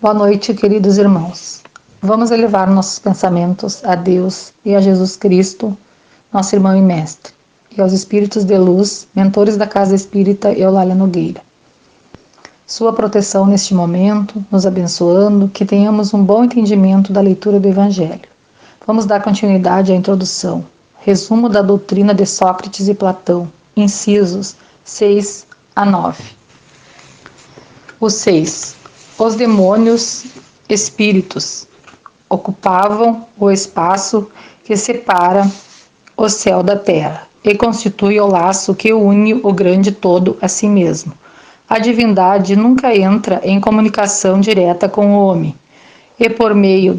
Boa noite, queridos irmãos. Vamos elevar nossos pensamentos a Deus e a Jesus Cristo, nosso irmão e mestre, e aos espíritos de luz, mentores da Casa Espírita Eulália Nogueira. Sua proteção neste momento, nos abençoando, que tenhamos um bom entendimento da leitura do Evangelho. Vamos dar continuidade à introdução. Resumo da doutrina de Sócrates e Platão, incisos 6 a 9. O 6. Os demônios espíritos ocupavam o espaço que separa o céu da terra e constitui o laço que une o grande todo a si mesmo. A divindade nunca entra em comunicação direta com o homem, e por meio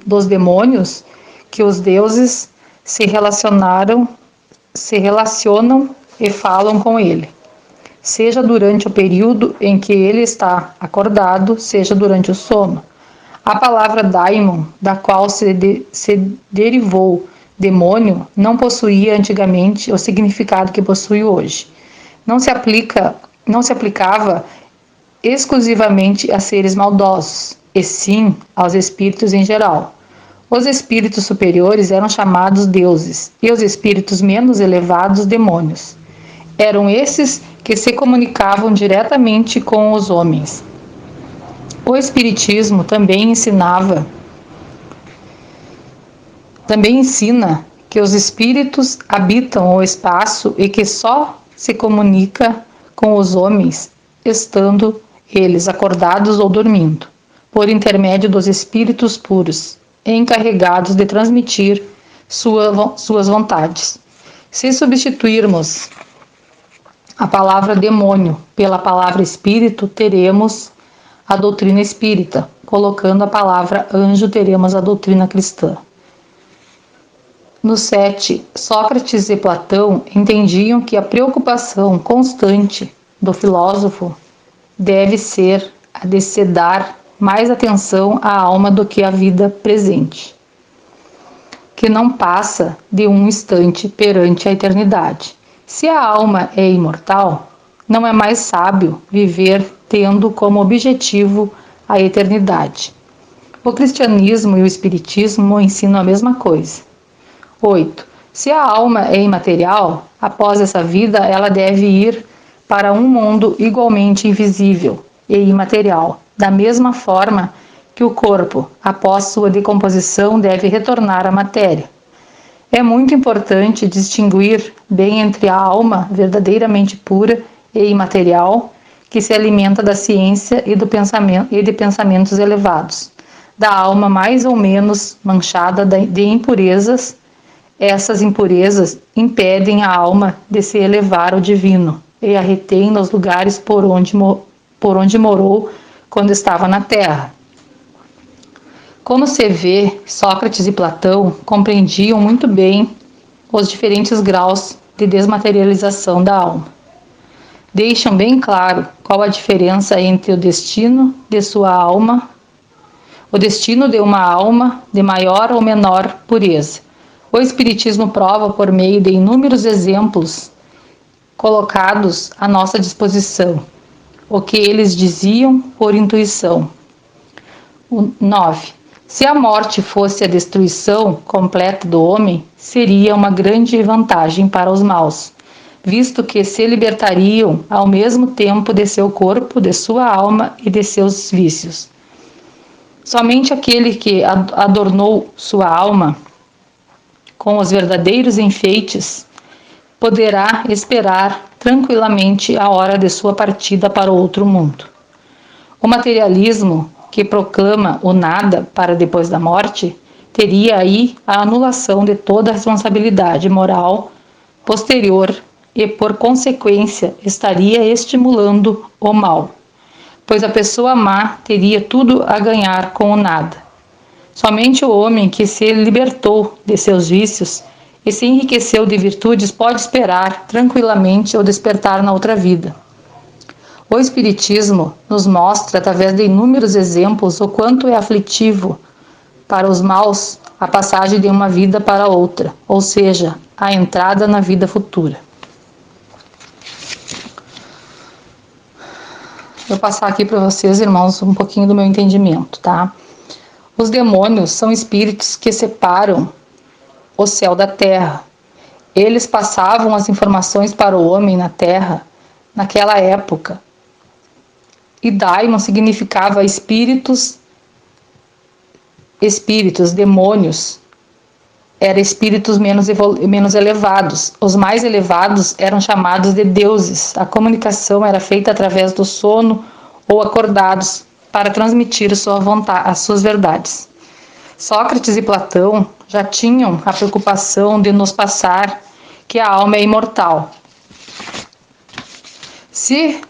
dos demônios que os deuses se relacionam e falam com ele, seja durante o período em que ele está acordado, seja durante o sono. A palavra daimon, da qual se derivou demônio, não possuía antigamente o significado que possui hoje. Não se aplicava exclusivamente a seres maldosos, e sim aos espíritos em geral. Os espíritos superiores eram chamados deuses, e os espíritos menos elevados demônios. Eram esses que se comunicavam diretamente com os homens. O Espiritismo também ensina que os espíritos habitam o espaço e que só se comunica com os homens estando eles acordados ou dormindo, por intermédio dos espíritos puros, encarregados de transmitir suas vontades. Se substituirmos a palavra demônio pela palavra espírito, teremos a doutrina espírita. Colocando a palavra anjo, teremos a doutrina cristã. No 7, Sócrates e Platão entendiam que a preocupação constante do filósofo deve ser a de se dar mais atenção à alma do que à vida presente, que não passa de um instante perante a eternidade. Se a alma é imortal, não é mais sábio viver tendo como objetivo a eternidade. O cristianismo e o espiritismo ensinam a mesma coisa. 8. Se a alma é imaterial, após essa vida ela deve ir para um mundo igualmente invisível e imaterial, da mesma forma que o corpo, após sua decomposição, deve retornar à matéria. É muito importante distinguir bem entre a alma verdadeiramente pura e imaterial, que se alimenta da ciência e de pensamentos elevados, da alma mais ou menos manchada de impurezas. Essas impurezas impedem a alma de se elevar ao divino e a retém nos lugares por onde morou quando estava na terra. Como se vê, Sócrates e Platão compreendiam muito bem os diferentes graus de desmaterialização da alma. Deixam bem claro qual a diferença entre o destino de uma alma de maior ou menor pureza. O Espiritismo prova por meio de inúmeros exemplos colocados à nossa disposição o que eles diziam por intuição. 9. Se a morte fosse a destruição completa do homem, seria uma grande vantagem para os maus, visto que se libertariam ao mesmo tempo de seu corpo, de sua alma e de seus vícios. Somente aquele que adornou sua alma com os verdadeiros enfeites poderá esperar tranquilamente a hora de sua partida para o outro mundo. O materialismo, que proclama o nada para depois da morte, teria aí a anulação de toda a responsabilidade moral posterior e, por consequência, estaria estimulando o mal, pois a pessoa má teria tudo a ganhar com o nada. Somente o homem que se libertou de seus vícios e se enriqueceu de virtudes pode esperar tranquilamente o despertar na outra vida. O Espiritismo nos mostra, através de inúmeros exemplos, o quanto é aflitivo para os maus a passagem de uma vida para outra, ou seja, a entrada na vida futura. eu passar aqui para vocês, irmãos, um pouquinho do meu entendimento, tá? Os demônios são espíritos que separam o céu da terra. Eles passavam as informações para o homem na terra naquela época. E daimon significava espíritos, demônios, eram espíritos menos elevados. Os mais elevados eram chamados de deuses. A comunicação era feita através do sono ou acordados para transmitir as suas verdades. Sócrates e Platão já tinham a preocupação de nos passar que a alma é imortal. Se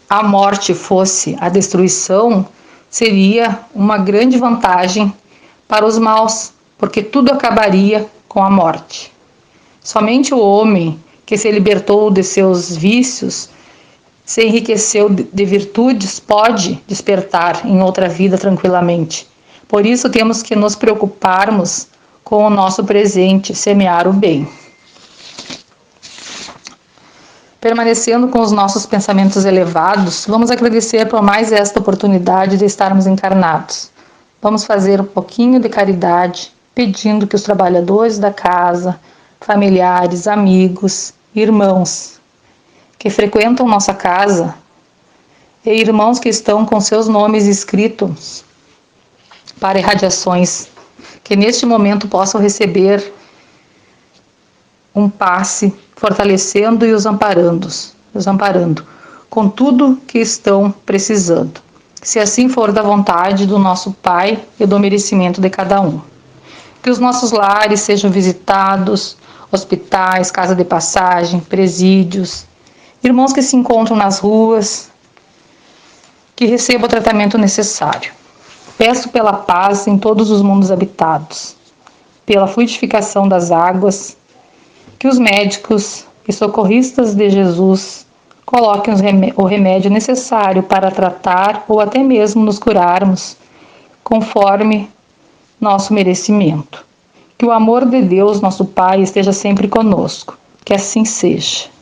a morte fosse a destruição, seria uma grande vantagem para os maus, porque tudo acabaria com a morte. Somente o homem que se libertou de seus vícios, se enriqueceu de virtudes, pode despertar em outra vida tranquilamente. Por isso temos que nos preocuparmos com o nosso presente, semear o bem. Permanecendo com os nossos pensamentos elevados, vamos agradecer por mais esta oportunidade de estarmos encarnados. Vamos fazer um pouquinho de caridade, pedindo que os trabalhadores da casa, familiares, amigos, irmãos que frequentam nossa casa e irmãos que estão com seus nomes escritos para irradiações, que neste momento possam receber um passe, fortalecendo e os amparando com tudo que estão precisando. Se assim for da vontade do nosso Pai e do merecimento de cada um. Que os nossos lares sejam visitados, hospitais, casa de passagem, presídios, irmãos que se encontram nas ruas, que recebam o tratamento necessário. Peço pela paz em todos os mundos habitados, pela fluidificação das águas, que os médicos e socorristas de Jesus coloquem o remédio necessário para tratar ou até mesmo nos curarmos, conforme nosso merecimento. Que o amor de Deus, nosso Pai, esteja sempre conosco. Que assim seja.